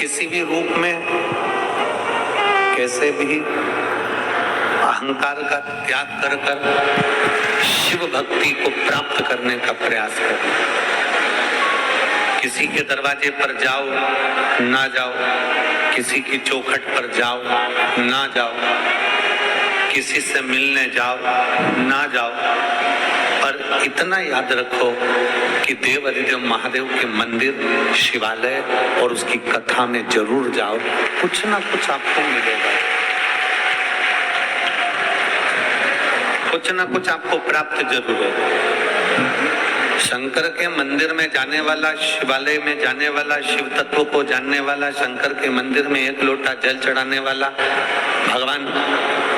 किसी भी रूप में कैसे भी अहंकार का त्याग कर शिव भक्ति को प्राप्त करने का प्रयास करो। किसी के दरवाजे पर जाओ ना जाओ, किसी की चौखट पर जाओ ना जाओ, किसी से मिलने जाओ ना जाओ, पर इतना याद रखो कि देव अधिदेव महादेव के मंदिर, शिवालय और उसकी कथा में जरूर जाओ। कुछ ना कुछ आपको मिलेगा, कुछ ना कुछ आपको प्राप्त जरूर होगा। शंकर के मंदिर में जाने वाला, शिवालय में जाने वाला, शिव तत्व को जानने वाला, शंकर के मंदिर में एक लोटा जल चढ़ाने वाला, भगवान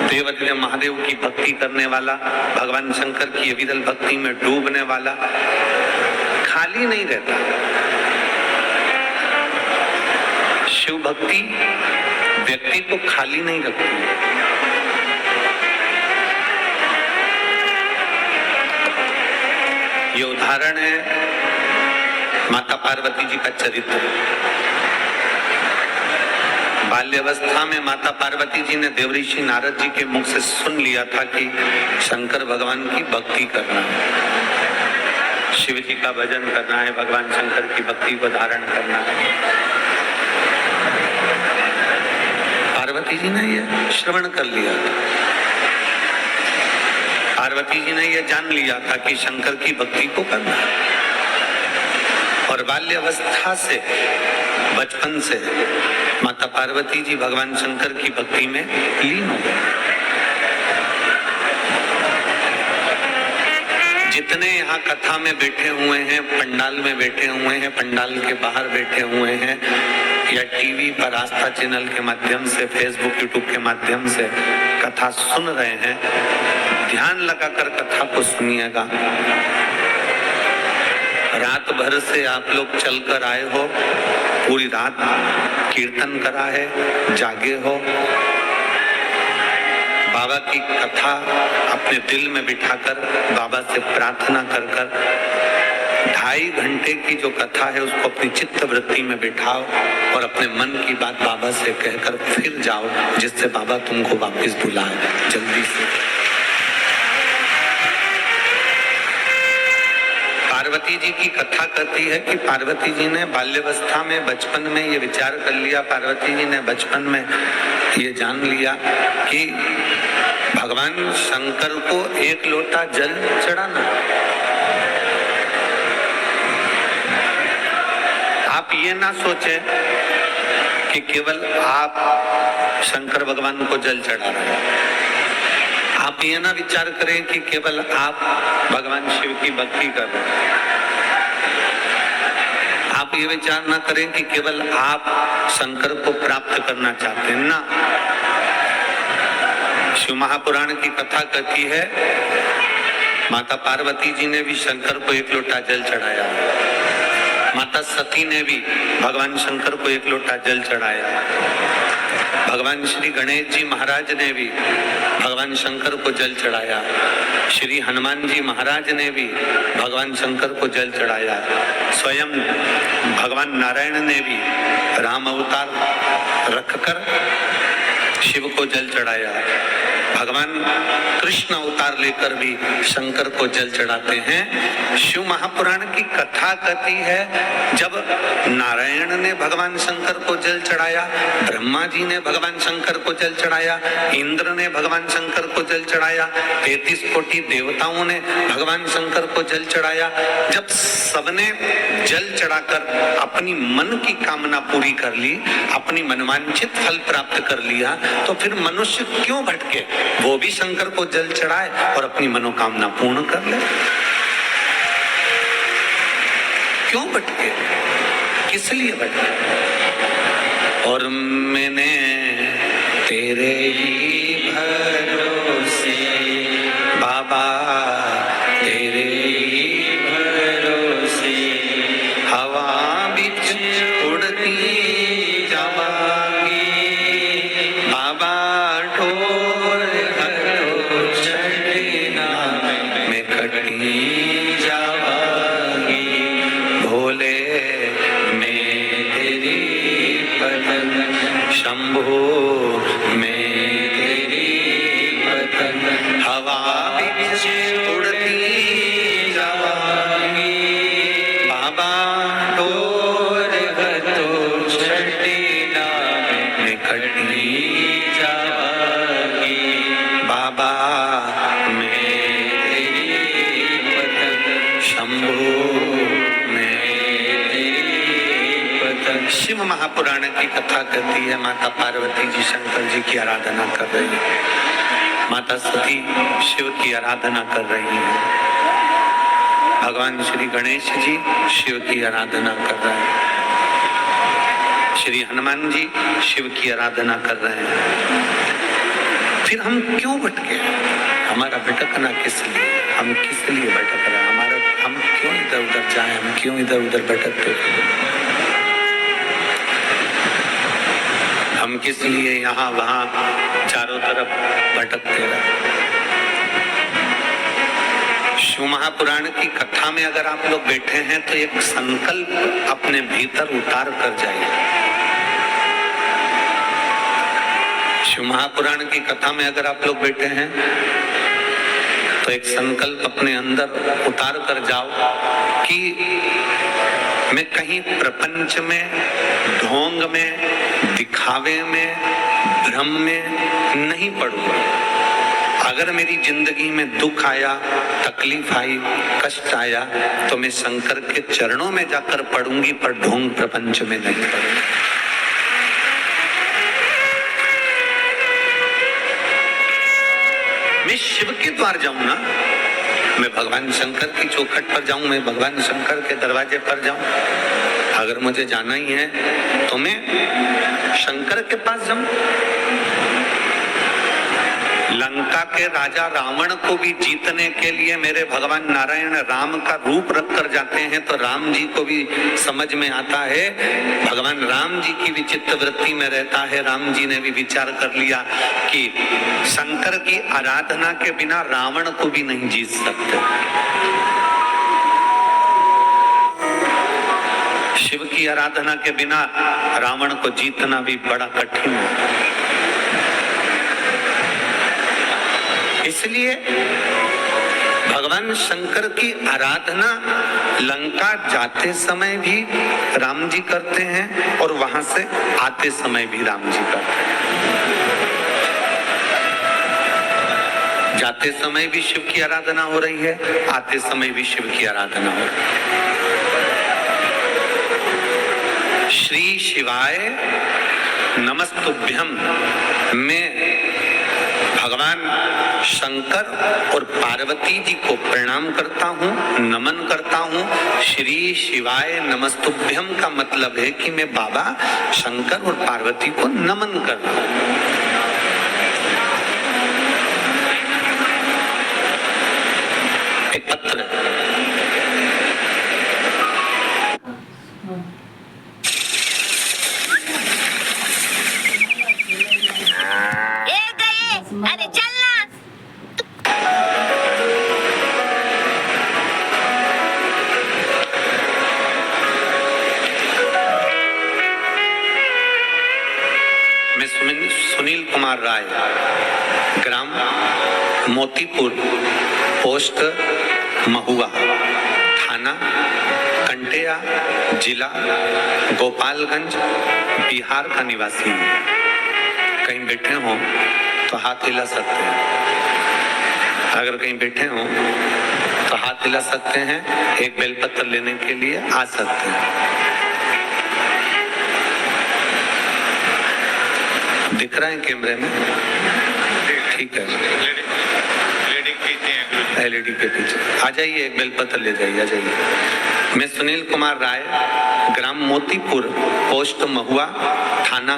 देव अधिदेव महादेव की भक्ति करने वाला, भगवान शंकर की अविरल भक्ति में डूबने वाला खाली नहीं रहता। शिव भक्ति व्यक्ति को खाली नहीं रखती। ये उदाहरण है माता पार्वती जी का चरित्र। बाल्यावस्था में माता पार्वती जी ने देवऋषि नारद जी के मुख से सुन लिया था कि शंकर भगवान की भक्ति करना है, शिव जी का भजन करना है, भगवान शंकर की भक्ति को धारण करना है। पार्वती जी ने यह श्रवण कर लिया था, पार्वती जी ने यह जान लिया था कि शंकर की भक्ति को करना है। और बाल्यावस्था से, बचपन से माता पार्वती जी भगवान शंकर की भक्ति में लीन हो गए। जितने यहाँ कथा में बैठे हुए हैं, पंडाल में बैठे हुए हैं, पंडाल के बाहर बैठे हुए हैं, या टीवी पर आस्था चैनल के माध्यम से, फेसबुक यूट्यूब के माध्यम से कथा सुन रहे हैं, ध्यान लगाकर कथा को सुनिएगा। रात भर से आप लोग चलकर आए हो, पूरी रात कीर्तन करा है, जागे हो, बाबा की कथा अपने दिल में बिठाकर बाबा से प्रार्थना कर 2.5 घंटे की जो कथा है उसको अपनी चित्त वृत्ति में बिठाओ और अपने मन की बात बाबा से कहकर फिर जाओ, जिससे बाबा तुमको वापस बुलाए जल्दी से। पार्वती जी की कथा कहती है कि पार्वती जी ने बाल्यावस्था में, बचपन में ये विचार कर लिया, पार्वती जी ने बचपन में ये जान लिया कि भगवान शंकर को एक लोटा जल चढ़ाना। आप ये ना सोचें कि केवल आप शंकर भगवान को जल चढ़ा रहे हैं। आप ये ना विचार करें कि केवल आप भगवान शिव की भक्ति कर रहे हैं। आप ये विचार ना करें कि केवल आप शंकर को प्राप्त करना चाहते हैं ना। शिव महापुराण की कथा कहती है माता पार्वती जी ने भी शंकर को एक लोटा जल चढ़ाया, माता सती ने भी भगवान शंकर को एक लोटा जल चढ़ाया, भगवान श्री गणेश जी महाराज ने भी भगवान शंकर को जल चढ़ाया, श्री हनुमान जी महाराज ने भी भगवान शंकर को जल चढ़ाया, स्वयं भगवान नारायण ने भी राम अवतार रखकर शिव को जल चढ़ाया, भगवान कृष्ण अवतार लेकर भी शंकर को जल चढ़ाते हैं। शिव महापुराण की कथा कहती है जब नारायण ने भगवान शंकर को जल चढ़ाया, ब्रह्मा जी ने भगवान शंकर को जल चढ़ाया, इंद्र ने भगवान शंकर को जल चढ़ाया, 33 कोटि देवताओं ने भगवान शंकर को जल चढ़ाया, जब सबने जल चढ़ाकर अपनी मन की कामना पूरी कर ली, अपनी मनवांछित फल प्राप्त कर लिया, तो फिर मनुष्य क्यों भटके? वो भी शंकर को जल चढ़ाए और अपनी मनोकामना पूर्ण कर ले। क्यों भटके? किस लिए भटके? और मैंने तेरे ही भरोसे बाबा, तेरे ही भरोसे हवा बिच उड़ती जावांगी बाबा, ढोल हरो चढ़ना मैं कटी जावांगी, भोले मैं तेरी शिव महापुराण की कथा कहती है, माता पार्वती जी शंकर जी की आराधना कर रही है, माता सती शिव की आराधना कर रही है, भगवान श्री गणेश जी शिव की आराधना कर रहे हैं, श्री हनुमान जी शिव की आराधना कर रहे हैं। फिर हम क्यों भटके? हमारा भटकना किस लिए? हम किस लिए भटक रहे हैं? हम क्यों इधर उधर जाए? हम क्यों इधर उधर भटकते? हम किस लिए यहाँ वहाँ चारों तरफ भटकते रहे? शिव महापुराण की कथा में अगर आप लोग बैठे हैं तो एक संकल्प अपने भीतर उतार कर जाइए। शिव महापुराण की कथा में अगर आप लोग बैठे हैं तो एक संकल्प अपने अंदर उतार कर जाओ कि मैं कहीं प्रपंच में, ढोंग में, दिखावे में, भ्रम में नहीं पड़ूंगा। अगर मेरी जिंदगी में दुख आया, तकलीफ आई, कष्ट आया तो मैं शंकर के चरणों में जाकर पड़ूंगी, पर ढोंग प्रपंच में नहीं पड़ूंगी। मैं शिव के द्वार जाऊं ना, मैं भगवान शंकर की चौखट पर जाऊं, मैं भगवान शंकर के दरवाजे पर जाऊं। अगर मुझे जाना ही है तो मैं शंकर के पास जाऊं। लंका के राजा रावण को भी जीतने के लिए मेरे भगवान नारायण राम का रूप रख कर जाते हैं, तो राम जी को भी समझ में आता है, भगवान राम जी की विचित्र वृत्ति में रहता है। राम जी ने भी विचार कर लिया कि शंकर की आराधना के बिना रावण को भी नहीं जीत सकते। शिव की आराधना के बिना रावण को जीतना भी बड़ा कठिन है। इसलिए भगवान शंकर की आराधना लंका जाते समय भी राम जी करते हैं और वहां से आते समय भी राम जी करते हैं। जाते समय भी शिव की आराधना हो रही है, आते समय भी शिव की आराधना हो रही है। श्री शिवाय नमस्तुभ्यम में भगवान शंकर और पार्वती जी को प्रणाम करता हूँ, नमन करता हूँ। श्री शिवाय नमस्तुभ्यम का मतलब है कि मैं बाबा शंकर और पार्वती को नमन कर रहा हूँ। एक पत्र अरे चलना। मैं सुनील कुमार राय, ग्राम मोतीपुर, पोस्ट महुआ, थाना कंटेया, जिला गोपालगंज, बिहार का निवासी हूँ। कहीं बैठे हो तो हाथ हिला सकते हैं। अगर कहीं बैठे हो तो हाथ हिला सकते हैं, एक बेलपत्र लेने के लिए आ सकते हैं। दिख रहा है कैमरे में? ठीक है, एलईडी के पीछे आ जाइए, एक बेलपत्र ले जाइए, आ जाइए। मैं सुनील कुमार राय, ग्राम मोतीपुर, पोस्ट महुआ, थाना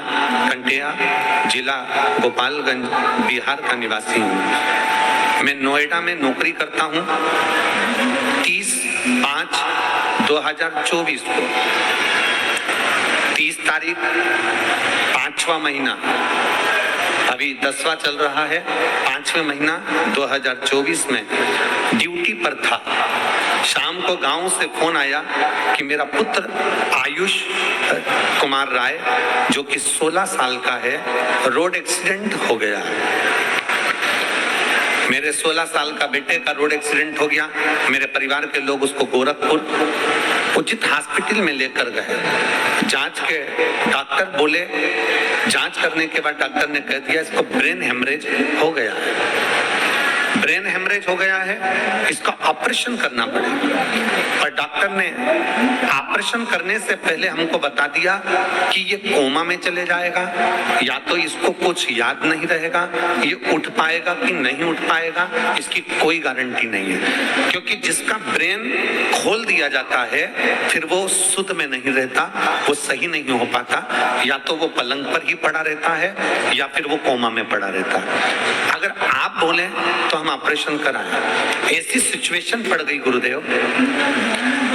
कंटेया, जिला गोपालगंज, बिहार का निवासी हूँ। मैं नोएडा में नौकरी करता हूँ। 30/5/2024 को, 30 तारीख 5वां महीना, अभी 10वां चल रहा है, 5वें महीना 2024 में ड्यूटी पर था। शाम को गांव से फोन आया कि मेरा पुत्र आयुष कुमार राय, जो कि 16 साल का है, रोड एक्सीडेंट हो गया है। मेरे 16 साल का बेटे का रोड एक्सीडेंट हो गया। मेरे परिवार के लोग उसको गोरखपुर उचित हॉस्पिटल में लेकर गए। जांच के डॉक्टर बोले, जांच करने के बाद डॉक्टर ने कह दिया इसको ब्रेन हेमरेज हो गया है। ब्रेन हेमरेज हो गया है, इसका ऑपरेशन करना पड़ेगा। और डॉक्टर ने ऑपरेशन करने से पहले हमको बता दिया कि ये कोमा में चले जाएगा, या तो इसको कुछ याद नहीं रहेगा, ये उठ पाएगा कि नहीं उठ पाएगा इसकी कोई गारंटी नहीं है, क्योंकि जिसका ब्रेन खोल दिया जाता है फिर वो सुध में नहीं रहता, वो सही नहीं हो पाता, या तो वो पलंग पर ही पड़ा रहता है या फिर वो कोमा में पड़ा रहता है। अगर आप बोले तो हम ऑपरेशन कराएं। ऐसी सिचुएशन पड़ गई गुरुदेव,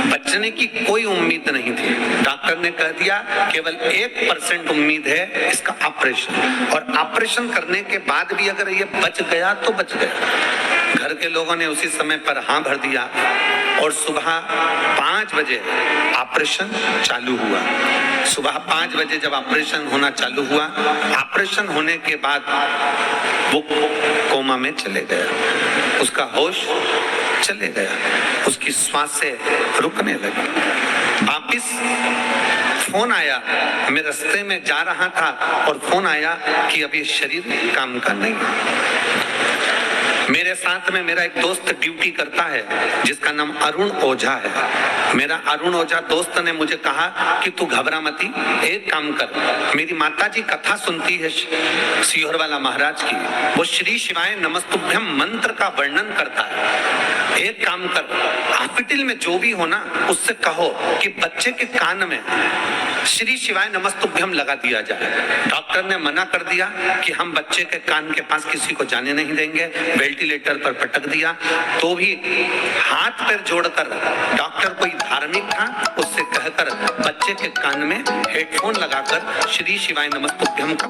बचने की कोई उम्मीद नहीं थी। डॉक्टर ने कह दिया केवल 1% उम्मीद है इसका ऑपरेशन, और ऑपरेशन करने के बाद भी अगर ये बच गया तो बच गया। घर के लोगों ने उसी समय पर हाँ भर दिया और सुबह 5 बजे ऑपरेशन चालू हुआ। सुबह 5 बजे जब ऑपरेशन होना चालू हुआ, ऑपरेशन होने के बाद वो कोमा में चले गया, उसका होश चले गया, उसकी सांसें रुकने लगी। वापिस फोन आया, मैं रास्ते में जा रहा था और फोन आया कि अभी शरीर काम का नहीं। मेरे साथ में मेरा एक दोस्त ड्यूटी करता है जिसका नाम अरुण ओझा है। मेरा अरुण ओझा दोस्त ने मुझे कहा कि तू घबरा मती, एक काम कर, मेरी माताजी कथा सुनती है सीहोर वाला महाराज की, वो श्री शिवाय नमस्तुभ्यम मंत्र का वर्णन करता है। एक काम कर, हॉस्पिटल में जो भी हो ना उससे कहो कि बच्चे के कान में श्री शिवाय नमस्तुभ्यम लगा दिया जाए। डॉक्टर ने मना कर दिया कि हम बच्चे के कान के पास किसी को जाने नहीं देंगे, वेंटिलेटर पर पटक दिया। तो भी हाथ पैर जोड़कर डॉक्टर कोई धार्मिक था, उससे कहकर बच्चे के कान में हेडफोन लगाकर श्री शिवाय नमस्तुभ्यम का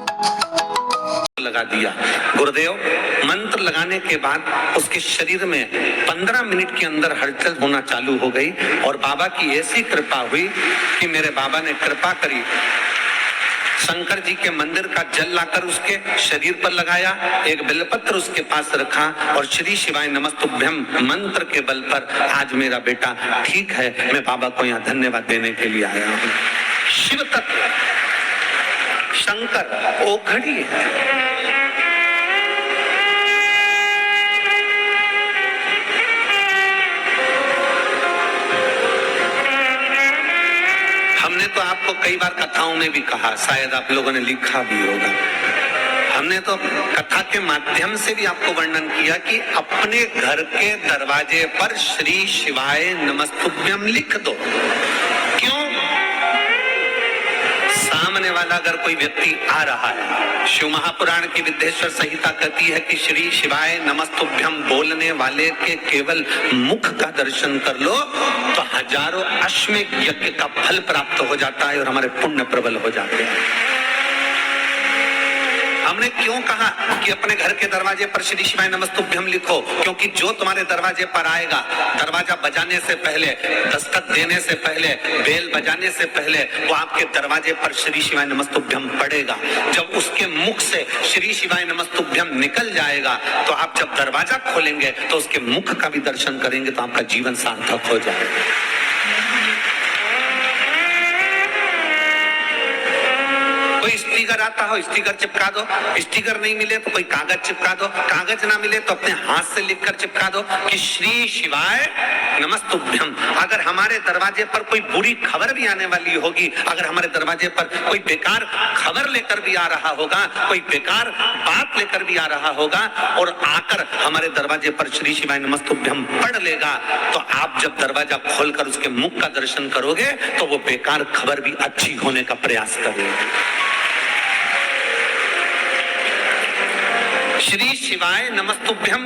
लगा दिया। गुरुदेव मंत्र लगाने के बाद उसके शरीर में 15 मिनट के अंदर हलचल होना चालू हो गई, और बाबा की ऐसी कृपा हुई कि मेरे बाबा ने कृपा करी, शंकर जी के मंदिर का जल लाकर उसके शरीर पर लगाया, एक बेलपत्र उसके पास रखा, और श्री शिवाय नमस्तुभ्यम मंत्र के बल पर आज मेरा बेटा ठीक है। मैं बाबा को यहाँ धन्यवाद देने के लिए आया हूँ। शिव तत्व शंकर ओखड़ी है। हमने तो आपको कई बार कथाओं में भी कहा, शायद आप लोगों ने लिखा भी होगा, हमने तो कथा के माध्यम से भी आपको वर्णन किया कि अपने घर के दरवाजे पर श्री शिवाय नमस्तुभ्यम लिख दो। क्यों? सामने वाला अगर कोई व्यक्ति आ रहा है, शिव महापुराण की विद्येश्वर संहिता कहती है कि श्री शिवाय नमस्तुभ्यम बोलने वाले के केवल मुख का दर्शन कर लो तो हजारों अश्वमेध यज्ञ का फल प्राप्त हो जाता है और हमारे पुण्य प्रबल हो जाते हैं। हमने क्यों कहा कि अपने घर के दरवाजे पर श्री शिवाय नमस्तुभ्यम लिखो? क्योंकि जो तुम्हारे दरवाजे पर आएगा, दरवाजा बजाने से पहले, दस्तक देने से पहले, बेल बजाने से पहले वो आपके दरवाजे पर श्री शिवाय नमस्तुभ्यम पड़ेगा। जब उसके मुख से श्री शिवाय नमस्तुभ्यम निकल जाएगा तो आप जब दरवाजा खोलेंगे तो उसके मुख का भी दर्शन करेंगे तो आपका जीवन सार्थक हो जाएगा। कोई स्टिकर आता हो, स्टिकर चिपका दो, स्टिकर नहीं मिले तो कोई कागज चिपका दो, कागज ना मिले तो अपने हाथ से लिखकर चिपका दो कि श्री शिवाय नमस्तुभ्यम। अगर हमारे दरवाजे पर कोई बुरी खबर भी आने वाली होगी, अगर हमारे दरवाजे पर कोई बेकार खबर लेकर भी आ रहा होगा, कोई बेकार बात लेकर भी आ रहा होगा और आकर हमारे दरवाजे पर श्री शिवाय नमस्तुभ्यम पढ़ लेगा, तो आप जब दरवाजा खोलकर उसके मुख का दर्शन करोगे तो वो बेकार खबर भी अच्छी होने का प्रयास करेगी। श्री शिवाय नमस्तुभ्यम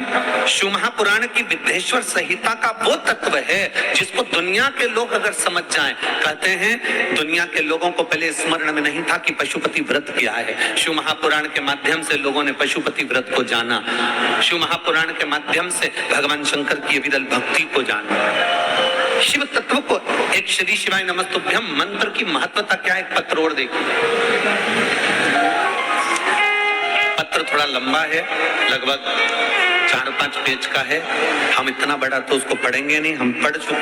शिव महापुराण की विद्येश्वर संहिता का वो तत्व है जिसको दुनिया के लोग अगर समझ जाएं, कहते हैं दुनिया के लोगों को पहले स्मरण में नहीं था कि पशुपति व्रत क्या है। शिव महापुराण के माध्यम से लोगों ने पशुपति व्रत को जाना, शिव महापुराण के माध्यम से भगवान शंकर की विरल भक्ति को जाना, शिव तत्व को। एक श्री शिवाय नमस्तुभ्यम मंत्र की महत्वता क्या है, एक पत्र और देखिए। पत्र थोड़ा लंबा है, लगभग 4-5 पेज का है। हम इतना बड़ा तो उसको पढ़ेंगे नहीं, हम पढ़ चुके।